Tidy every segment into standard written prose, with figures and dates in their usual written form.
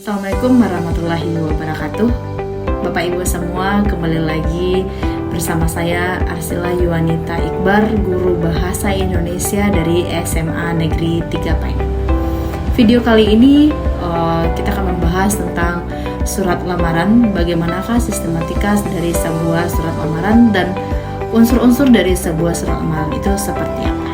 Assalamualaikum warahmatullahi wabarakatuh. Bapak Ibu semua, kembali lagi bersama saya Arsila Yuwanita Iqbar, guru Bahasa Indonesia dari SMA Negeri 3 Peng. Video kali ini kita akan membahas tentang surat lamaran, bagaimanakah sistematika dari sebuah surat lamaran dan unsur-unsur dari sebuah surat lamaran itu seperti apa.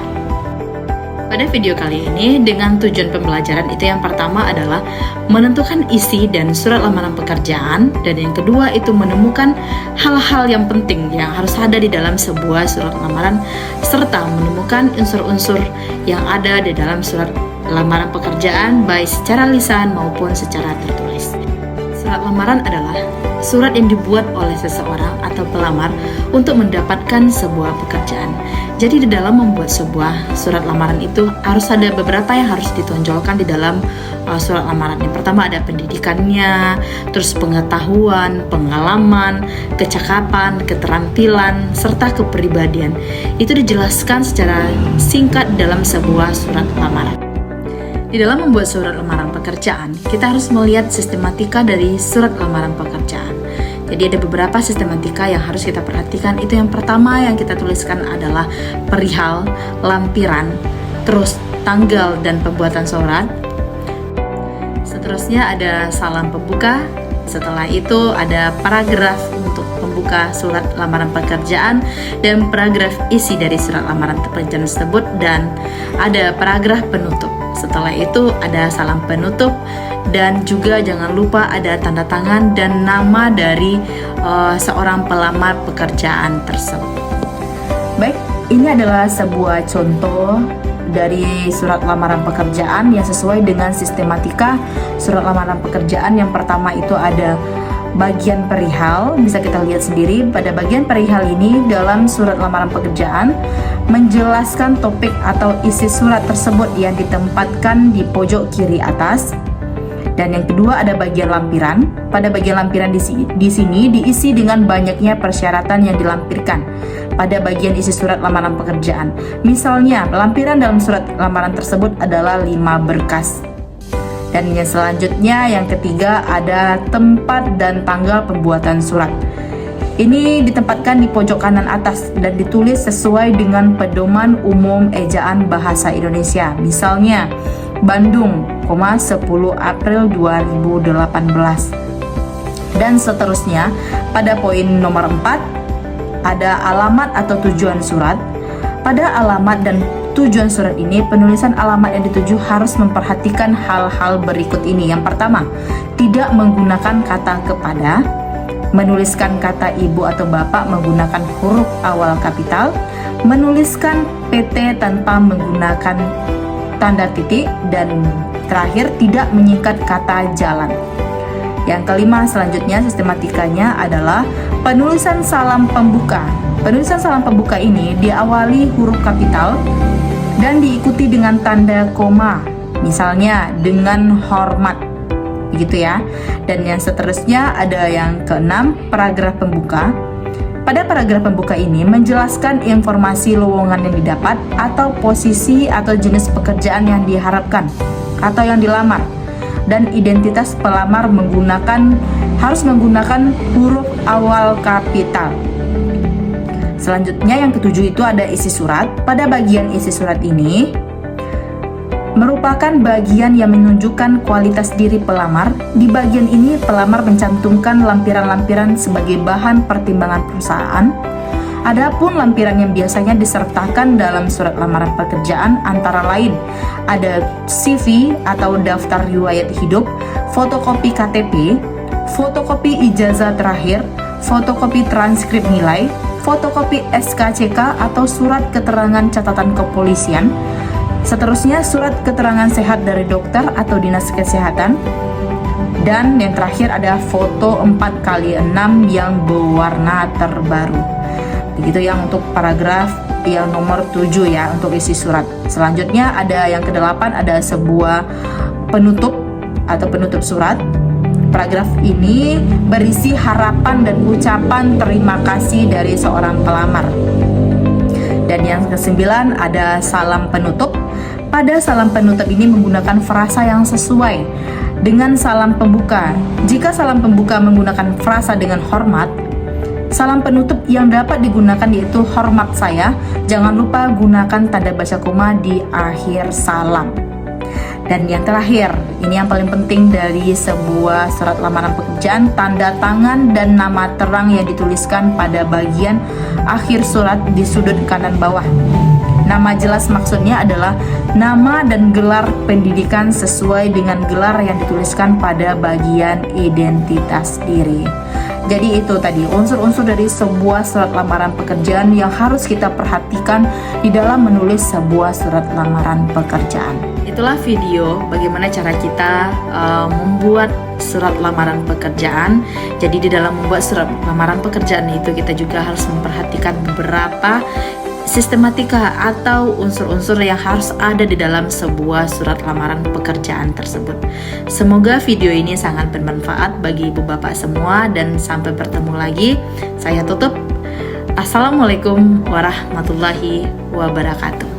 Pada video kali ini, dengan tujuan pembelajaran itu yang pertama adalah menentukan isi dan surat lamaran pekerjaan, dan yang kedua itu menemukan hal-hal yang penting yang harus ada di dalam sebuah surat lamaran, serta menemukan unsur-unsur yang ada di dalam surat lamaran pekerjaan baik secara lisan maupun secara tertulis. Surat lamaran adalah surat yang dibuat oleh seseorang atau pelamar untuk mendapatkan sebuah pekerjaan. Jadi di dalam membuat sebuah surat lamaran itu harus ada beberapa yang harus ditonjolkan di dalam surat lamaran. Yang pertama ada pendidikannya, terus pengetahuan, pengalaman, kecakapan, keterampilan, serta kepribadian. Itu dijelaskan secara singkat dalam sebuah surat lamaran. Di dalam membuat surat lamaran pekerjaan, kita harus melihat sistematika dari surat lamaran pekerjaan. Jadi ada beberapa sistematika yang harus kita perhatikan. Itu yang pertama yang kita tuliskan adalah perihal, lampiran, terus tanggal dan pembuatan surat. Seterusnya ada salam pembuka. Setelah itu ada paragraf untuk pembuka surat lamaran pekerjaan dan paragraf isi dari surat lamaran pekerjaan tersebut, dan ada paragraf penutup. Setelah itu ada salam penutup, dan juga jangan lupa ada tanda tangan dan nama dari seorang pelamar pekerjaan tersebut. Baik, ini adalah sebuah contoh dari surat lamaran pekerjaan yang sesuai dengan sistematika surat lamaran pekerjaan. Yang pertama itu ada bagian perihal, bisa kita lihat sendiri. Pada bagian perihal ini dalam surat lamaran pekerjaan menjelaskan topik atau isi surat tersebut yang ditempatkan di pojok kiri atas. Dan yang kedua ada bagian lampiran. Pada bagian lampiran di sini diisi dengan banyaknya persyaratan yang dilampirkan pada bagian isi surat lamaran pekerjaan. Misalnya, lampiran dalam surat lamaran tersebut adalah 5 berkas. Dan yang selanjutnya, yang ketiga, ada tempat dan tanggal pembuatan surat. Ini ditempatkan di pojok kanan atas dan ditulis sesuai dengan pedoman umum ejaan bahasa Indonesia. Misalnya, Bandung, 10 April 2018. Dan seterusnya, pada poin nomor 4, ada alamat atau tujuan surat. Pada alamat dan tujuan surat ini, penulisan alamat yang dituju harus memperhatikan hal-hal berikut ini. Yang pertama, tidak menggunakan kata kepada, menuliskan kata ibu atau bapak menggunakan huruf awal kapital, menuliskan PT tanpa menggunakan tanda titik, dan terakhir tidak menyingkat kata jalan. Yang kelima selanjutnya sistematikanya adalah penulisan salam pembuka. Penulisan salam pembuka ini diawali huruf kapital dan diikuti dengan tanda koma, misalnya dengan hormat, begitu ya. Dan yang seterusnya ada yang keenam, paragraf pembuka. Pada paragraf pembuka ini menjelaskan informasi lowongan yang didapat atau posisi atau jenis pekerjaan yang diharapkan atau yang dilamar, dan identitas pelamar harus menggunakan huruf awal kapital. Selanjutnya yang ketujuh itu ada isi surat. Pada bagian isi surat ini merupakan bagian yang menunjukkan kualitas diri pelamar. Di bagian ini pelamar mencantumkan lampiran-lampiran sebagai bahan pertimbangan perusahaan. Adapun lampiran yang biasanya disertakan dalam surat lamaran pekerjaan antara lain ada CV atau daftar riwayat hidup, fotokopi KTP, fotokopi ijazah terakhir, fotokopi transkrip nilai, fotokopi SKCK atau surat keterangan catatan kepolisian. Seterusnya surat keterangan sehat dari dokter atau dinas kesehatan. Dan yang terakhir ada foto 4x6 yang berwarna terbaru. Begitu yang untuk paragraf yang nomor 7 ya, untuk isi surat. Selanjutnya ada yang ke-8, ada sebuah penutup atau penutup surat. Paragraf ini berisi harapan dan ucapan terima kasih dari seorang pelamar. Dan yang ke-9 ada salam penutup. Pada salam penutup ini menggunakan frasa yang sesuai dengan salam pembuka. Jika salam pembuka menggunakan frasa dengan hormat, salam penutup yang dapat digunakan yaitu hormat saya. Jangan lupa gunakan tanda baca koma di akhir salam. Dan yang terakhir, ini yang paling penting dari sebuah surat lamaran pekerjaan, tanda tangan dan nama terang yang dituliskan pada bagian akhir surat di sudut kanan bawah. Nama jelas maksudnya adalah nama dan gelar pendidikan sesuai dengan gelar yang dituliskan pada bagian identitas diri. Jadi itu tadi unsur-unsur dari sebuah surat lamaran pekerjaan yang harus kita perhatikan di dalam menulis sebuah surat lamaran pekerjaan. Itulah video bagaimana cara kita membuat surat lamaran pekerjaan. Jadi di dalam membuat surat lamaran pekerjaan itu kita juga harus memperhatikan beberapa sistematika atau unsur-unsur yang harus ada di dalam sebuah surat lamaran pekerjaan tersebut. Semoga video ini sangat bermanfaat bagi ibu bapak semua dan sampai bertemu lagi. Saya tutup. Assalamualaikum warahmatullahi wabarakatuh.